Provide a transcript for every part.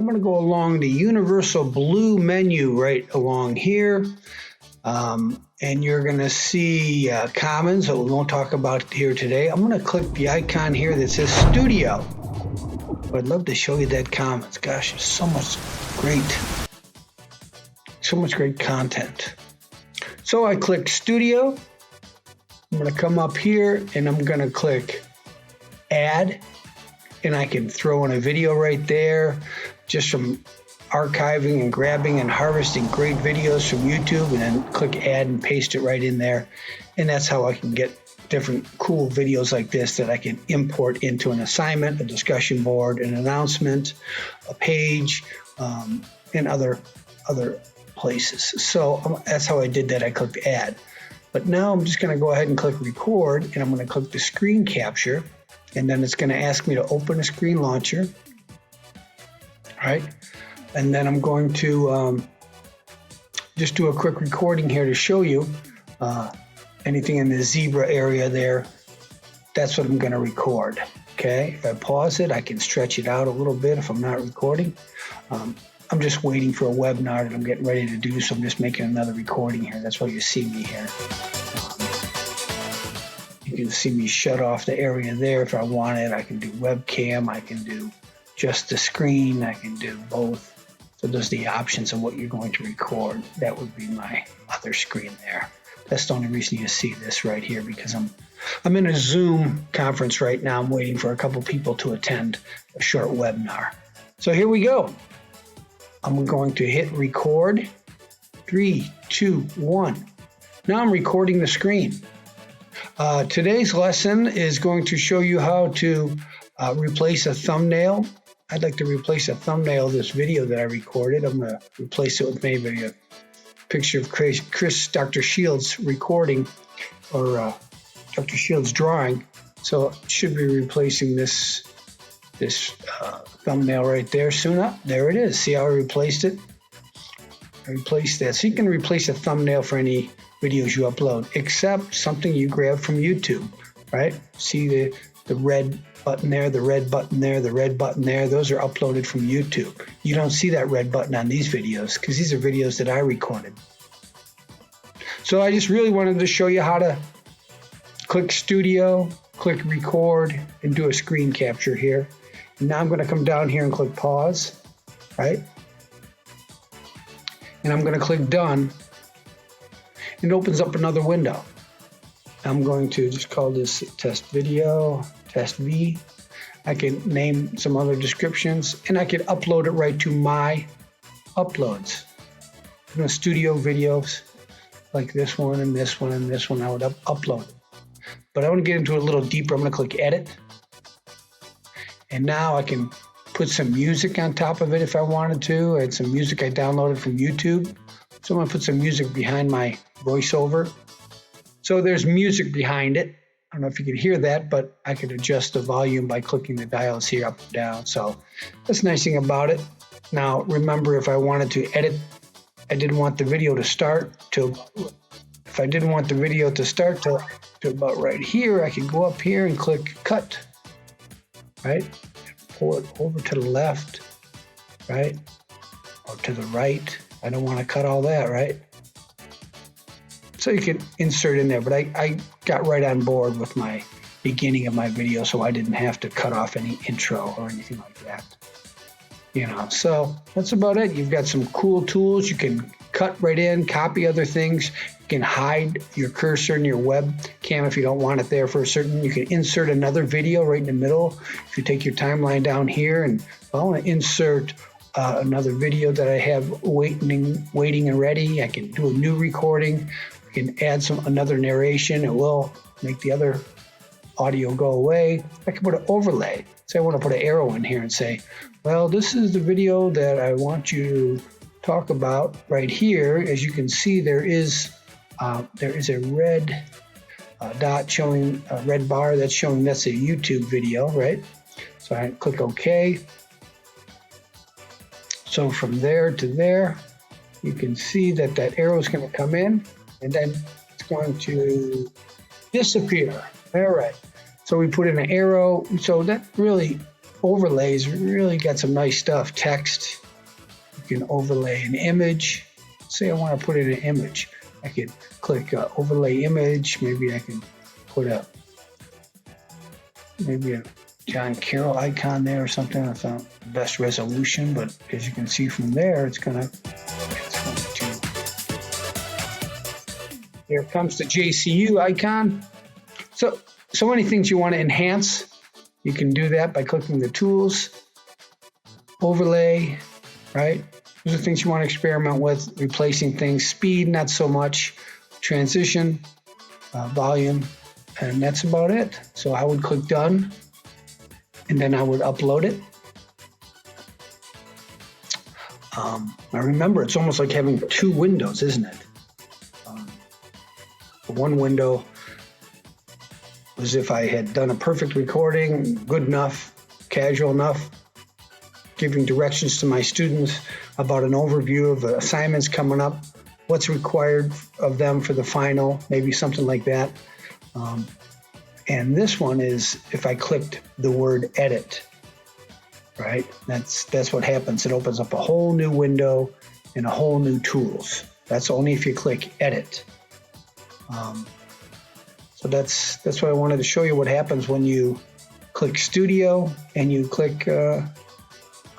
I'm going to go along the universal blue menu right along here. And you're going to see Commons that we won't talk about here today. I'm going to click the icon here that says Studio. I'd love to show you that Commons. Gosh, there's so much great content. So I click Studio. I'm going to come up here and I'm going to click Add. And I can throw in a video right there just from archiving and grabbing and harvesting great videos from YouTube, and then click Add and paste it right in there. And that's how I can get different cool videos like this that I can import into an assignment, a discussion board, an announcement, a page, and other places. So that's how I did that. I clicked Add. But now I'm just going to go ahead and click Record, and I'm going to click the screen capture. And then it's going to ask me to open a screen launcher, right? And then I'm going to just do a quick recording here to show you anything in the zebra area there. That's what I'm going to record, okay? If I pause it, I can stretch it out a little bit if I'm not recording. I'm just waiting for a webinar that I'm getting ready to do, so I'm just making another recording here. That's why you see me here. You can see me shut off the area there if I want it. I can do webcam. I can do just the screen. I can do both. So those are the options of what you're going to record. That would be my other screen there. That's the only reason you see this right here, because I'm in a Zoom conference right now. I'm waiting for a couple people to attend a short webinar. So here we go. I'm going to hit record. 3, 2, 1. Now I'm recording the screen. Today's lesson is going to show you how to replace a thumbnail. I'd like to replace a thumbnail of this video that I recorded. I'm going to replace it with maybe a picture of Dr. Shields recording, or Dr. Shields drawing. So it should be replacing this thumbnail right there soon up. There it is. See how I replaced it? I replaced that. So you can replace a thumbnail for any videos you upload, except something you grab from YouTube, right? See the red button there, the red button there, the red button there. Those are uploaded from YouTube. You don't see that red button on these videos because these are videos that I recorded. So I just really wanted to show you how to click Studio, click Record, and do a screen capture here. And now I'm going to come down here and click Pause, right? And I'm going to click Done. It opens up another window. I'm going to just call this test video, test V. I can name some other descriptions, and I can upload it right to my uploads. Studio videos like this one and this one and this one, I would upload. But I want to get into it a little deeper. I'm going to click Edit. And now I can put some music on top of it if I wanted to. I had some music I downloaded from YouTube. So I'm going to put some music behind my voiceover. So there's music behind it. I don't know if you can hear that, but I could adjust the volume by clicking the dials here up and down. So that's the nice thing about it. Now, remember, if I wanted to edit, I didn't want the video to start to, if I didn't want the video to start to about right here, I could go up here and click Cut, right? Pull it over to the left, right? Or to the right. I don't want to cut all that, right? So you can insert in there, but I got right on board with my beginning of my video, so I didn't have to cut off any intro or anything like that. So that's about it. You've got some cool tools. You can cut right in, copy other things. You can hide your cursor in your webcam if you don't want it there for a certain. You can insert another video right in the middle. If you take your timeline down here and I want to insert another video that I have waiting and ready, I can do a new recording. I can add another narration. It will make the other audio go away. I can put an overlay. Say I want to put an arrow in here and say, well, this is the video that I want you to talk about right here. As you can see, there is a red dot showing, a red bar that's showing that's a YouTube video, right? So I click OK. So from there to there, you can see that arrow is going to come in and then it's going to disappear. All right. So we put in an arrow. So that really overlays really got some nice stuff. Text, you can overlay an image. Say I want to put in an image. I could click overlay image. Maybe I can put maybe a John Carroll icon there or something. That's not the best resolution, but as you can see from there, it's going to, here comes the JCU icon. So many things you want to enhance, you can do that by clicking the tools, overlay, right? Those are things you want to experiment with, replacing things, speed, not so much, transition, volume, and that's about it. So I would click done, and then I would upload it. Now remember, it's almost like having two windows, isn't it? One window was if I had done a perfect recording, good enough, casual enough, giving directions to my students about an overview of the assignments coming up, what's required of them for the final, maybe something like that. And this one is if I clicked the word edit, right? That's what happens. It opens up a whole new window and a whole new tools. That's only if you click edit. So that's what I wanted to show you, what happens when you click studio and you click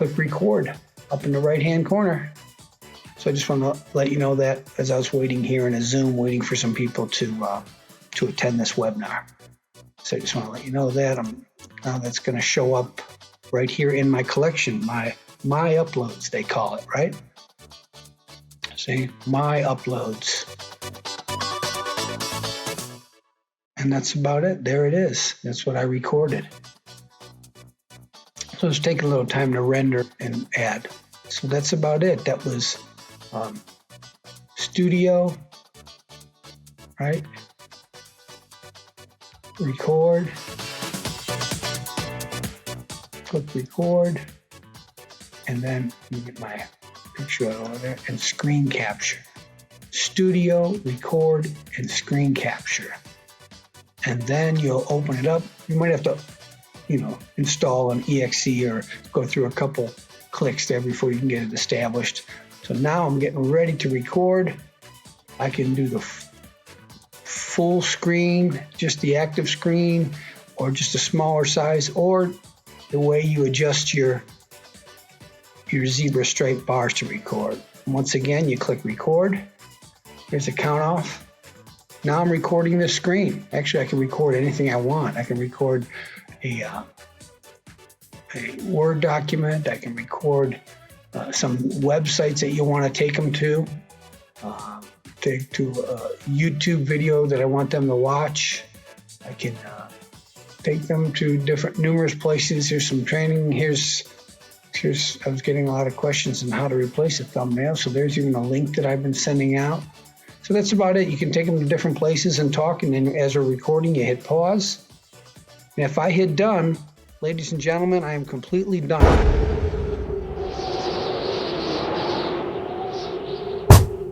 record up in the right hand corner. So I just want to let you know that as I was waiting here in a Zoom, waiting for some people to attend this webinar. So I just want to let you know that that's going to show up right here in my collection, my uploads, they call it, right? See, my uploads. And that's about it. There it is. That's what I recorded. So it's taking a little time to render and add. So that's about it. That was studio, right? Record. Click record. And then you get my picture over there and screen capture. Studio, record, and screen capture. And then you'll open it up. You might have to, install an exe or go through a couple clicks there before you can get it established. So now I'm getting ready to record. I can do the full screen, just the active screen, or just a smaller size, or the way you adjust your zebra stripe bars to record. And once again, you click record. Here's a count off. Now I'm recording this screen. Actually, I can record anything I want. I can record a Word document. I can record some websites that you want to take them to. Take to a YouTube video that I want them to watch. I can take them to numerous places. Here's some training. Here's I was getting a lot of questions on how to replace a thumbnail. So there's even a link that I've been sending out. So that's about it. You can take them to different places and talk, and then as we're recording, you hit pause. And if I hit done, ladies and gentlemen, I am completely done.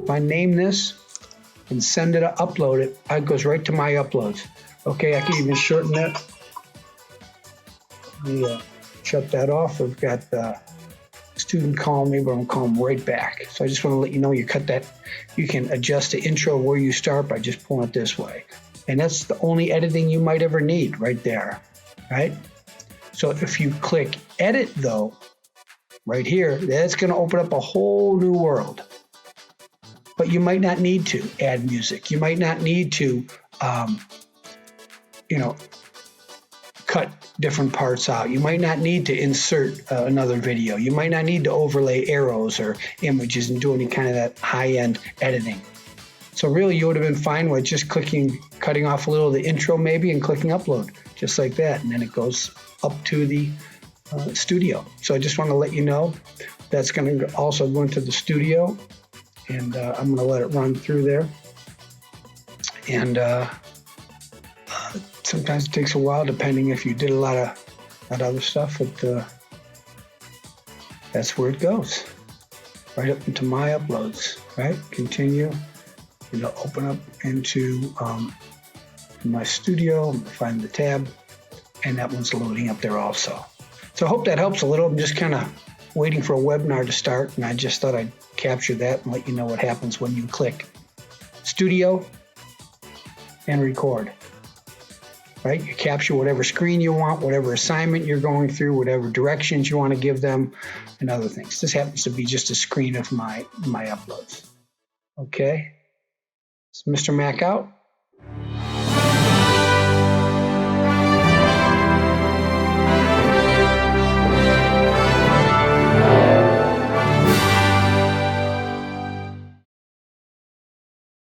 If I name this and send it, upload it, it goes right to my uploads. Okay, I can even shorten that. Let me shut that off. We've got the student calling me, but I'm calling them right back. So I just want to let you know, you cut that. You can adjust the intro where you start by just pulling it this way. And that's the only editing you might ever need right there, right? So if you click edit though, right here, that's going to open up a whole new world. But you might not need to add music. You might not need to, cut different parts out. You might not need to insert another video. You might not need to overlay arrows or images and do any kind of that high-end editing. So really, you would have been fine with just cutting off a little of the intro maybe and clicking upload, just like that. And then it goes up to the studio. So I just want to let you know that's going to also go into the studio. And I'm going to let it run through there. And sometimes it takes a while, depending if you did a lot of that other stuff. But that's where it goes, right up into my uploads. Right, continue. It'll open up into my studio. Find the tab, and that one's loading up there also. So I hope that helps a little. I'm just kind of waiting for a webinar to start, and I just thought I'd capture that and let you know what happens when you click Studio and record. Right? You capture whatever screen you want, whatever assignment you're going through, whatever directions you want to give them, and other things. This happens to be just a screen of my uploads. Okay, so Mr. Mac out.